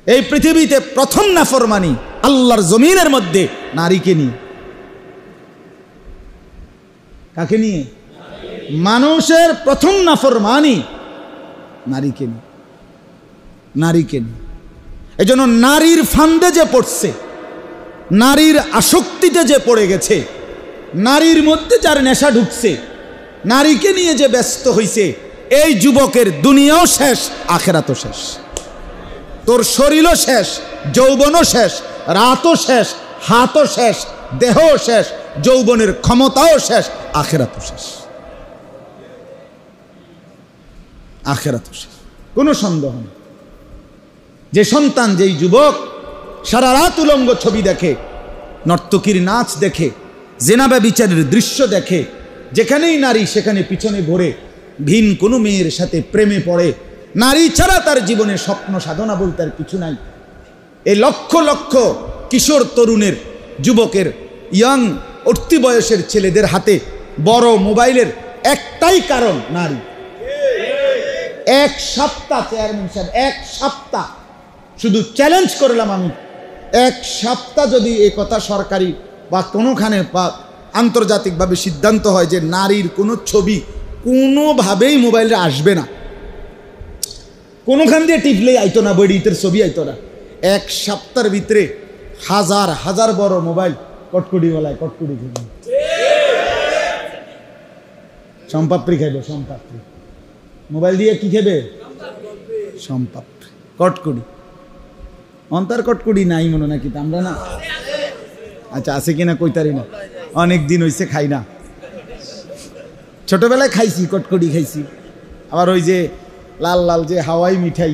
এই পৃথিবীতে প্রথম নাফরমানি আল্লাহর জমিনের মধ্যে নারীকে নিয়ে। কাকে নিয়ে? মানুষের প্রথম নাফরমানি নারীকে নিয়ে, নারীকে নিয়ে। এজন্য নারীর ফান্দে যে পড়ছে, নারীর আসক্তিতে যে পড়ে গেছে, নারীর মধ্যে যার নেশা ঢুকছে, নারীকে নিয়ে যে ব্যস্ত হইছে, এই যুবকের দুনিয়াও শেষ, আখেরাতও শেষ। তোর শরীরও শেষ, যৌবনও শেষ, রাতও শেষ, হাতও শেষ, দেহও শেষ, যৌবনের ক্ষমতাও শেষ, আখেরাতও শেষ, আখেরাতও শেষ। কোনো সন্দেহ নেই। যে সন্তান, যেই যুবক সারা রাত উলঙ্গ ছবি দেখে, নর্তকীর নাচ দেখে, জেনা ব্যভিচারের দৃশ্য দেখে, যেখানেই নারী সেখানে পিছনে ঘোরে, ভিন কোনো মেয়ের সাথে প্রেমে পড়ে, নারী ছাড়া তার জীবনে স্বপ্ন সাধনা বলতে আর কিছু নাই। এই লক্ষ লক্ষ কিশোর তরুণের, যুবকের, ইয়াং উঠতি বয়সের ছেলেদের হাতে বড় মোবাইলের একটাই কারণ নারী। এক সপ্তাহ, চেয়ারম্যান সাহেব, এক সপ্তাহ শুধু চ্যালেঞ্জ করলাম আমি, এক সপ্তাহ যদি এই কথা সরকারি বা কোনোখানে বা আন্তর্জাতিকভাবে সিদ্ধান্ত হয় যে নারীর কোনো ছবি কোনোভাবেই মোবাইলে আসবে না, কোনোখান দিয়ে টিপলেই আইতো না, বইটির ছবি আইতো না, এক সপ্তাহের ভিতরে হাজার হাজার বড় মোবাইল কটকুটিওয়ালায় কটকুটি খাইব, সম্পাপড়ি খাইব, সম্পাপড়ি মোবাইল দিয়ে কি খাবে? সম্পাপড়ি, কটকুটি। অন্তর কটকুটি নাই মনে নাকি আমরা না? আচ্ছা আছে কিনা কইতারি না, অনেক দিন হইছে খাই না। ছোটবেলায় খাইছি, কটকুটি খাইছি। আবার ওই যে লাল লাল যে হাওয়াই মিঠাই,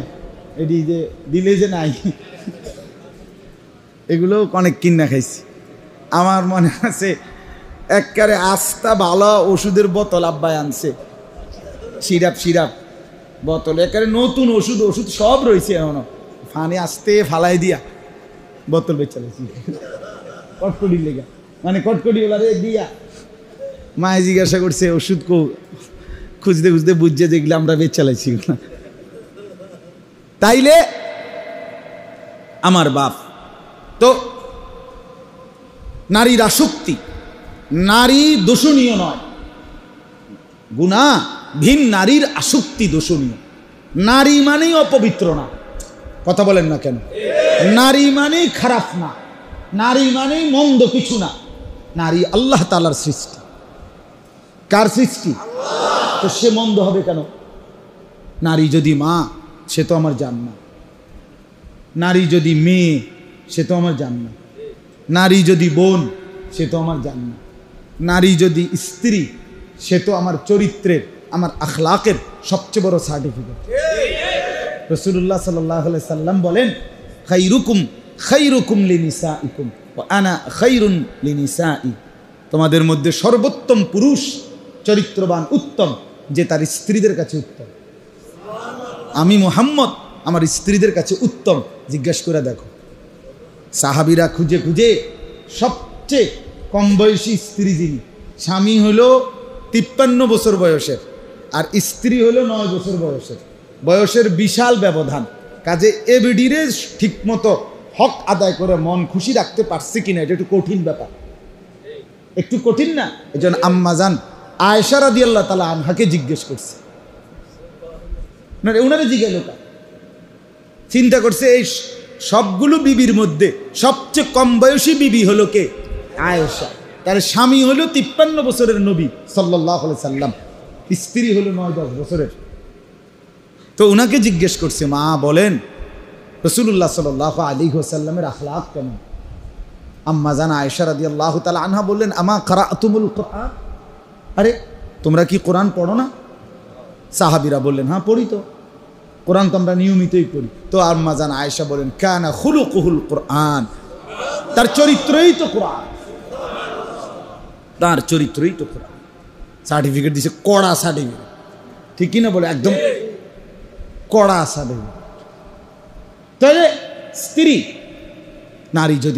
এটি যে দিলে যে নাই, এগুলো অনেক কিনা খাইছি। আমার মনে আছে একবারে আস্তা ভালো ওষুধের বোতল আব্বাই আনছে, সিরাপ সিরাপ বোতল, একেবারে নতুন ওষুধ, ওষুধ সব রয়েছে এখনো, ফানে আসতে ফালাই দিয়া বোতল বেচালাইছি কটকটির লেগা, মানে কটকটি ওলারে দিয়া। মায়ে জিজ্ঞাসা করছে ওষুধ খুঁজতে খুঁজতে বুঝছে যেগুলো আমরা বেচালাইছি। তাইলে আমার বাপ তো নারীর আসক্তি, নারী দোষণীয় নয়, গুনাহ, ভিন নারীর আসক্তি দোষণীয়। নারী মানেই অপবিত্র না, কথা বলেন না কেন? নারী মানেই খারাপ না, নারী মানেই মন্দ কিছু না। নারী আল্লাহ তাআলার সৃষ্টি। কার সৃষ্টি? তো সে মন্দ হবে কেন? নারী যদি মা, সে তো আমার জান্নাত। নারী যদি মেয়ে, সে তো আমার জান্নাত। নারী যদি বোন, সে তো আমার জান্নাত। নারী যদি স্ত্রী, সে তো আমার চরিত্রের, আমার আখলাকের সবচেয়ে বড় সার্টিফিকেট। রাসূলুল্লাহ সাল্লাল্লাহু আলাইহি সাল্লাম বলেন, খাইরুকুম খাইরুকুম লিনিসাইকুম ওয়া আনা খাইরুন লিনিসাই। তোমাদের মধ্যে সর্বোত্তম পুরুষ, চরিত্রবান, উত্তম, যে তার স্ত্রীদের কাছে উত্তম। আমি মুহাম্মদ আমার স্ত্রীদের কাছে উত্তম। জিজ্ঞাসা করে দেখো, সাহাবীরা খুঁজে খুঁজে সবচেয়ে কম বয়সী স্ত্রী যিনি, স্বামী হলো 53 বছর বয়সের আর স্ত্রী হলো 9 বছর বয়সের, বয়সের বিশাল ব্যবধান। কাজে এবিডিরে ঠিক মতো হক আদায় করে মন খুশি রাখতে পারছে কিনা, এটা একটু কঠিন ব্যাপার, একটু কঠিন না? এই জন্য আম্মাজান আয়েশা রাদিয়াল্লাহু তাআলা আনহাকে জিজ্ঞেস করছে, ওনারে জিজ্ঞেস লোকা চিন্তা করছে এই সবগুলো বিবির মধ্যে সবচেয়ে কম বয়সী বিবি হলো কে? আয়েশা। তার স্বামী হলো 53 বছরের নবী সাল্লাল্লাহু আলাইহি সাল্লাম, স্ত্রী হলো 9-10 বছরের। তো ওনাকে জিজ্ঞেস করছে, মা বলেন রাসূলুল্লাহ সাল্লাল্লাহু আলাইহি ওয়াসাল্লামের আখলাক কেমন? আম্মা জান আয়েশা রাদিয়াল্লাহু তাআলা আনহা বললেন, আমা কারাতুমুল কুরআন, আরে তোমরা কি কোরআন পড়ো না? সাহাবীরা বললেন, হ্যাঁ পড়ি তো, কোরআন তো আমরা নিয়মিতই পড়ি। তো আম্মা জান আয়েশা বলেন, কানা খুলুকুহুল কুরআন, তার চরিত্রই তো কোরআন, তার চরিত্রই তো কোরআন। সার্টিফিকেট দিছে, কড়া সার্টিফিকেট, ঠিক কিনা বলে? একদম কড়া সার্টিফিকেট। তাহলে স্ত্রী, নারী যদি